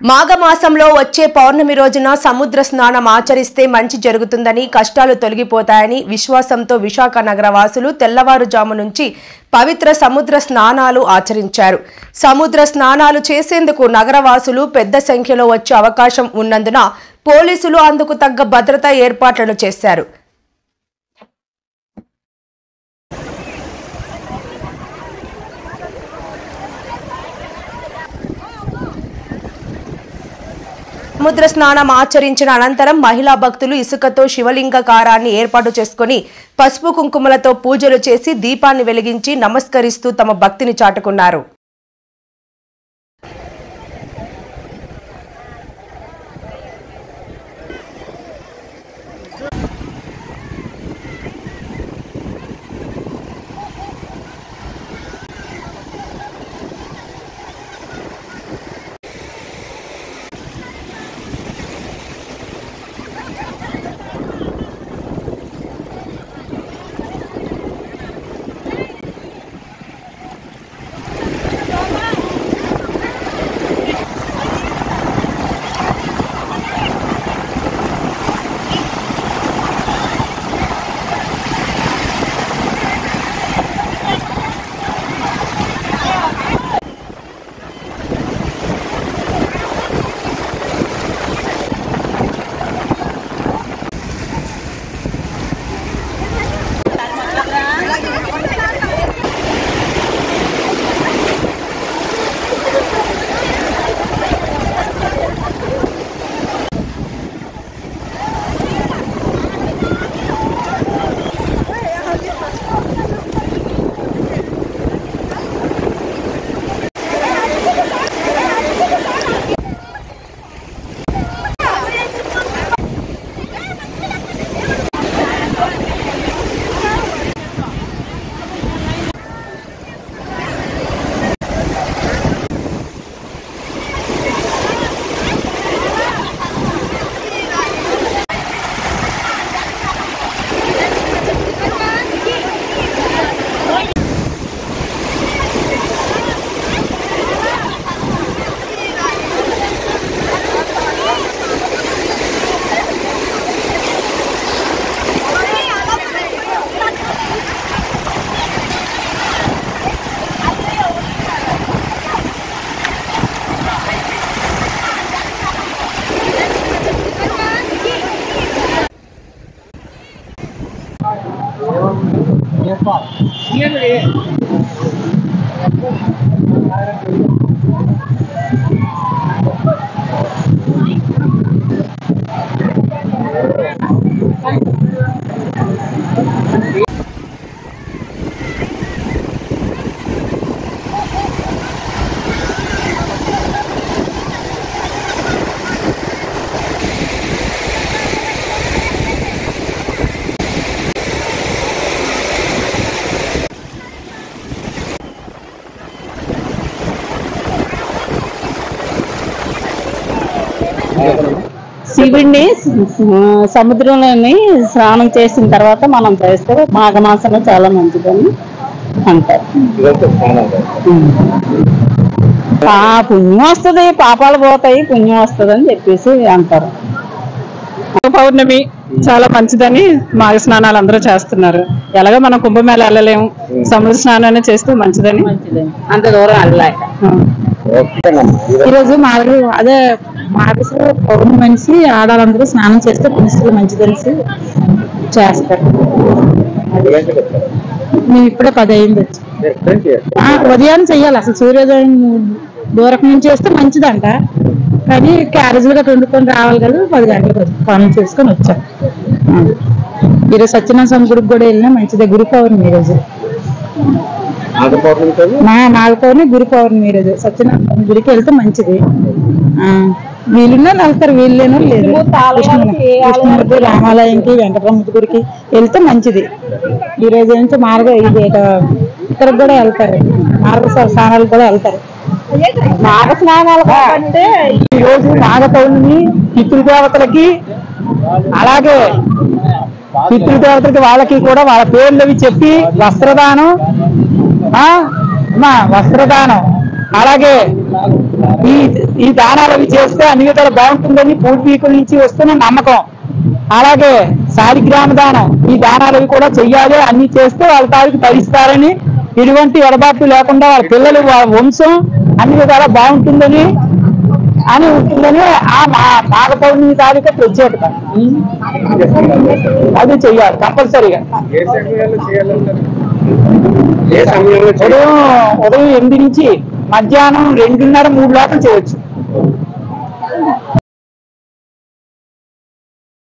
మాఘమాసంలో వచ్చే పౌర్ణమి రోజున సముద్ర స్నానం ఆచరిస్తే మంచి జరుగుతుందని, కష్టాలు తొలగిపోతాయని విశ్వాసంతో విశాఖ నగర వాసులు తెల్లవారుజాము నుంచి పవిత్ర సముద్ర స్నానాలు ఆచరించారు. సముద్ర స్నానాలు చేసేందుకు నగరవాసులు పెద్ద సంఖ్యలో వచ్చే అవకాశం ఉన్నందున పోలీసులు అందుకు తగ్గ భద్రతా ఏర్పాట్లను చేశారు. సముద్ర స్నానం ఆచరించిన అనంతరం మహిళా భక్తులు ఇసుకతో శివలింగాకారాన్ని ఏర్పాటు చేసుకుని పసుపు కుంకుమలతో పూజలు చేసి దీపాన్ని వెలిగించి నమస్కరిస్తూ తమ భక్తిని చాటుకున్నారు. శివుడిని సముద్రంలోని స్నానం చేసిన తర్వాత మనం చేస్తే మాఘమాసంలో చాలా మంచిదని అంటారు. పుణ్యం వస్తుంది, పాపాలు పోతాయి, పుణ్యం వస్తుంది అని చెప్పేసి అంటారు. పౌర్ణమి చాలా మంచిదని మాఘ స్నానాలు అందరూ చేస్తున్నారు. ఎలాగో మనం కుంభమేళ వెళ్ళలేము, సముద్ర స్నానాన్ని చేస్తూ మంచిదని అంత దూరం వెళ్ళలేక ఈరోజు అదే మాఘశిర పౌర్ణమి మనిషి ఆడాలందరూ స్నానం చేస్తే పుణ్యస్తులు మంచిదనిసి చేస్తారు. మేము ఇప్పుడే 10 అయింది వచ్చి ఉదయాన్ని చెయ్యాలి. అసలు సూర్యోదయం దూరం నుంచి చేస్తే మంచిదంట, కానీ క్యారేజీలు గట్రా వండుకొని రావాలి కదా. 10 గంటలకు పనులు చేసుకొని వచ్చాం. ఈరోజు సత్యనారాయణ స్వామి గుడికి కూడా వెళ్ళినా మంచిదే. గురు పౌర్ణమి ఈరోజు, నాగ పౌర్ణమి గురు పౌర్ణమి ఈరోజు. సత్యనారాయణ స్వామి గుడికి వెళ్తే మంచిది. వీళ్ళున్నా వెళ్తారు, వీళ్ళేనో లేదు. కృష్ణమూర్తి రామాలయంకి వెంకటరమూర్తి గుడికి వెళ్తే మంచిది. ఈ రోజు నుంచి ఇక్కడికి కూడా వెళ్తారు, మార్గ స్నానాలు కూడా వెళ్తారు. మాఘ స్నానాలు అంటే ఈ రోజు నాగ పౌర్ణమి పితృదేవతలకి, అలాగే పితృదేవతలకి వాళ్ళకి కూడా వాళ్ళ పేర్లవి చెప్పి వస్త్రదానం, అలాగే ఈ దానాలు అవి చేస్తే అన్ని విధాలు బాగుంటుందని పూర్వీకుల నుంచి వస్తున్న నమ్మకం. అలాగే శాలిగ్రామ దానం, ఈ దానాలు అవి కూడా చెయ్యాలి, అన్ని చేస్తే వాళ్ళ తారీఖు తరిస్తారని, ఎటువంటి ఎడబాటు లేకుండా వాళ్ళ పిల్లలు వాళ్ళ వంశం అన్ని విధాలా బాగుంటుందని ఉంటుందని ఆ మాఘ పౌర్ణమి తారీఖు ప్రత్యేకత. అది చెయ్యాలి కంపల్సరీగా. ఉదయం 8 నుంచి మధ్యాహ్నం 2:30, 3 లోపల చేయొచ్చు.